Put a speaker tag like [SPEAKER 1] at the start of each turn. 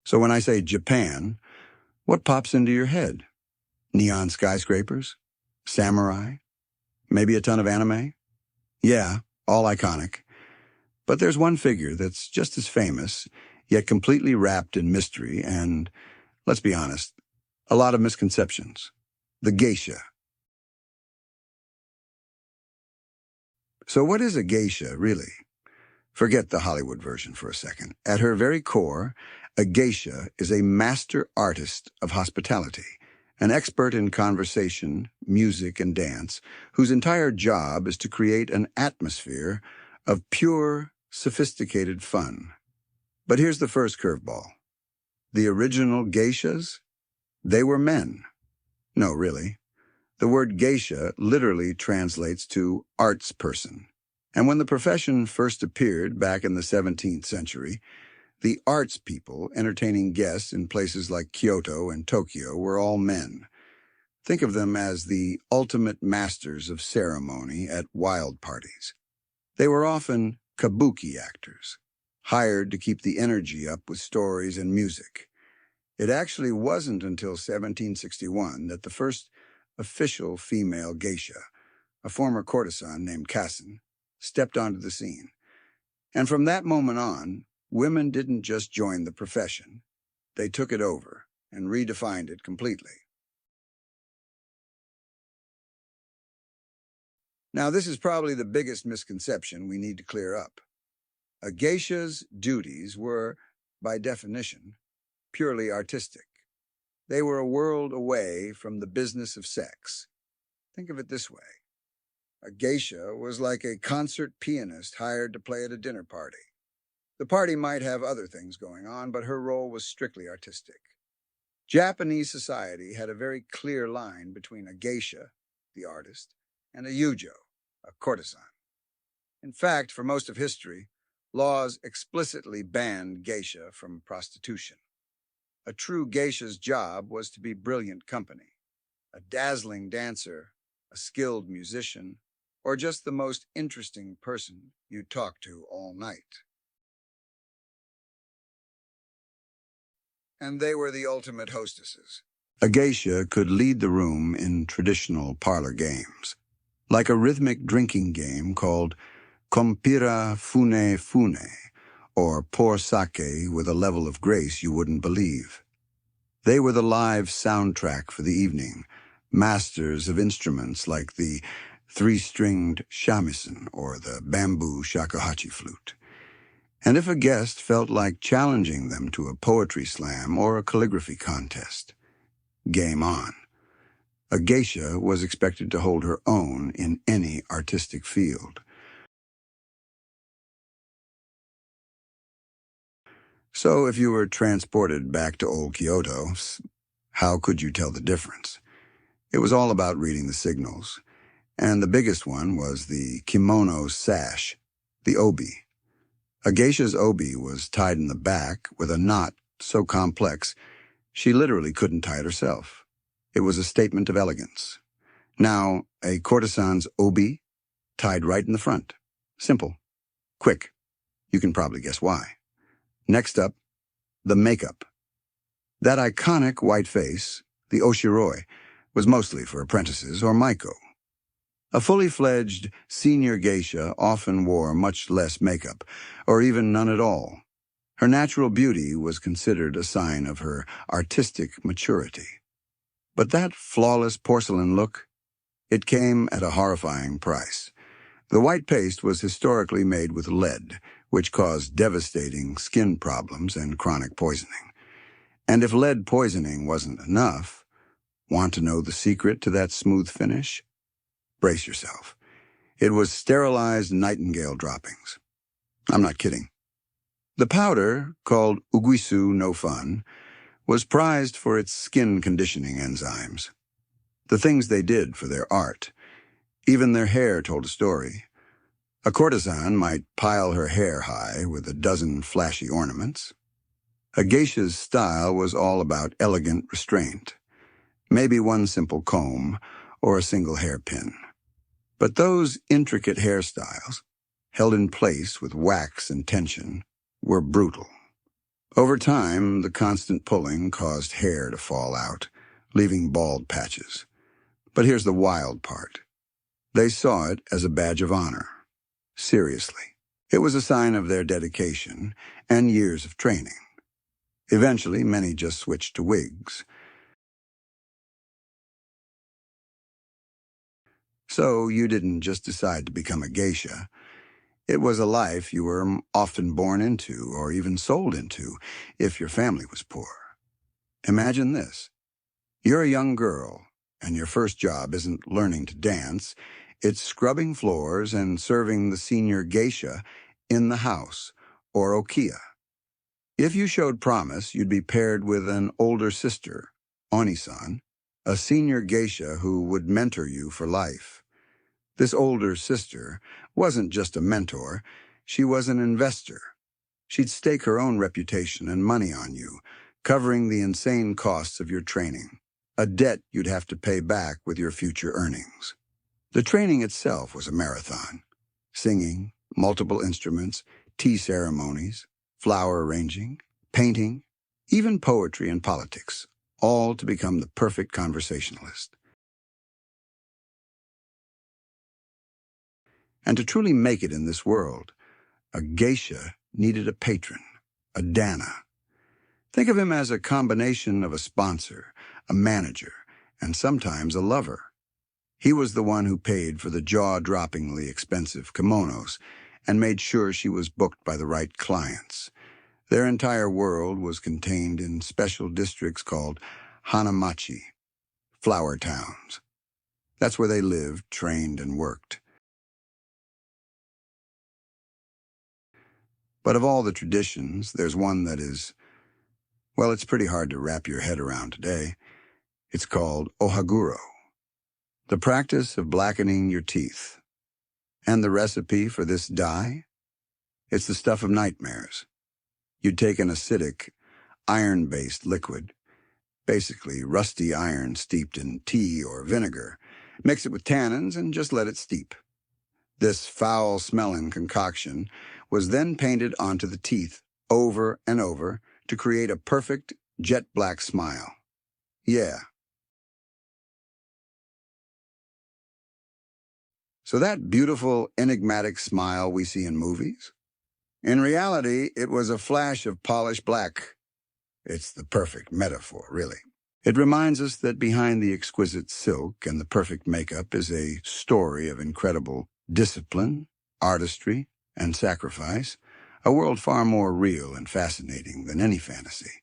[SPEAKER 1] So when I say Japan, what pops into your head? Neon skyscrapers? Samurai? Maybe a ton of anime? Yeah, all iconic. But there's one figure that's just as famous, yet completely wrapped in mystery and, let's be honest, a lot of misconceptions. The geisha. So what is a geisha, really? Forget the Hollywood version for a second. At her very core, a geisha is a master artist of hospitality, an expert in conversation, music, and dance, whose entire job is to create an atmosphere of pure, sophisticated fun. But here's the first curveball. The original geishas? They were men. No, really. The word geisha literally translates to arts person. And when the profession first appeared back in the 17th century, the arts people entertaining guests in places like Kyoto and Tokyo were all men. Think of them as the ultimate masters of ceremony at wild parties. They were often kabuki actors, hired to keep the energy up with stories and music. It actually wasn't until 1761 that the first official female geisha, a former courtesan named Kassen, stepped onto the scene. And from that moment on, women didn't just join the profession. They took it over and redefined it completely. Now, this is probably the biggest misconception we need to clear up. A geisha's duties were, by definition, purely artistic. They were a world away from the business of sex. Think of it this way. A geisha was like a concert pianist hired to play at a dinner party. The party might have other things going on, but her role was strictly artistic. Japanese society had a very clear line between a geisha, the artist, and a yūjō, a courtesan. In fact, for most of history, laws explicitly banned geisha from prostitution. A true geisha's job was to be brilliant company, a dazzling dancer, a skilled musician, or just the most interesting person you'd talk to all night. And they were the ultimate hostesses. A geisha could lead the room in traditional parlor games, like a rhythmic drinking game called kompira fune fune, or pour sake with a level of grace you wouldn't believe. They were the live soundtrack for the evening, masters of instruments like the three-stringed shamisen or the bamboo shakuhachi flute. And if a guest felt like challenging them to a poetry slam or a calligraphy contest, game on. A geisha was expected to hold her own in any artistic field. So if you were transported back to old Kyoto, how could you tell the difference? It was all about reading the signals. And the biggest one was the kimono sash, the obi. A geisha's obi was tied in the back with a knot so complex she literally couldn't tie it herself. It was a statement of elegance. Now, a courtesan's obi tied right in the front. Simple. Quick. You can probably guess why. Next up, the makeup. That iconic white face, the oshiroi, was mostly for apprentices or maiko. A fully fledged senior geisha often wore much less makeup, or even none at all. Her natural beauty was considered a sign of her artistic maturity. But that flawless porcelain look, it came at a horrifying price. The white paste was historically made with lead, which caused devastating skin problems and chronic poisoning. And if lead poisoning wasn't enough, want to know the secret to that smooth finish? Brace yourself. It was sterilized nightingale droppings. I'm not kidding. The powder, called uguisu no fun, was prized for its skin conditioning enzymes. The things they did for their art. Even their hair told a story. A courtesan might pile her hair high with a dozen flashy ornaments. A geisha's style was all about elegant restraint. Maybe one simple comb or a single hairpin. But those intricate hairstyles, held in place with wax and tension, were brutal. Over time, the constant pulling caused hair to fall out, leaving bald patches. But here's the wild part. They saw it as a badge of honor. Seriously. It was a sign of their dedication and years of training. Eventually, many just switched to wigs. So you didn't just decide to become a geisha. It was a life you were often born into or even sold into if your family was poor. Imagine this. You're a young girl, and your first job isn't learning to dance. It's scrubbing floors and serving the senior geisha in the house, or okiya. If you showed promise, you'd be paired with an older sister, Oni-san, a senior geisha who would mentor you for life. This older sister wasn't just a mentor, she was an investor. She'd stake her own reputation and money on you, covering the insane costs of your training, a debt you'd have to pay back with your future earnings. The training itself was a marathon. Singing, multiple instruments, tea ceremonies, flower arranging, painting, even poetry and politics, all to become the perfect conversationalist. And to truly make it in this world, a geisha needed a patron, a danna. Think of him as a combination of a sponsor, a manager, and sometimes a lover. He was the one who paid for the jaw-droppingly expensive kimonos and made sure she was booked by the right clients. Their entire world was contained in special districts called hanamachi, flower towns. That's where they lived, trained, and worked. But of all the traditions, there's one that is, well, it's pretty hard to wrap your head around today. It's called ohaguro, the practice of blackening your teeth. And the recipe for this dye? It's the stuff of nightmares. You'd take an acidic, iron-based liquid, basically rusty iron steeped in tea or vinegar, mix it with tannins and just let it steep. This foul-smelling concoction was then painted onto the teeth over and over to create a perfect jet-black smile. Yeah. So that beautiful, enigmatic smile we see in movies? In reality, it was a flash of polished black. It's the perfect metaphor, really. It reminds us that behind the exquisite silk and the perfect makeup is a story of incredible discipline, artistry, and sacrifice, a world far more real and fascinating than any fantasy.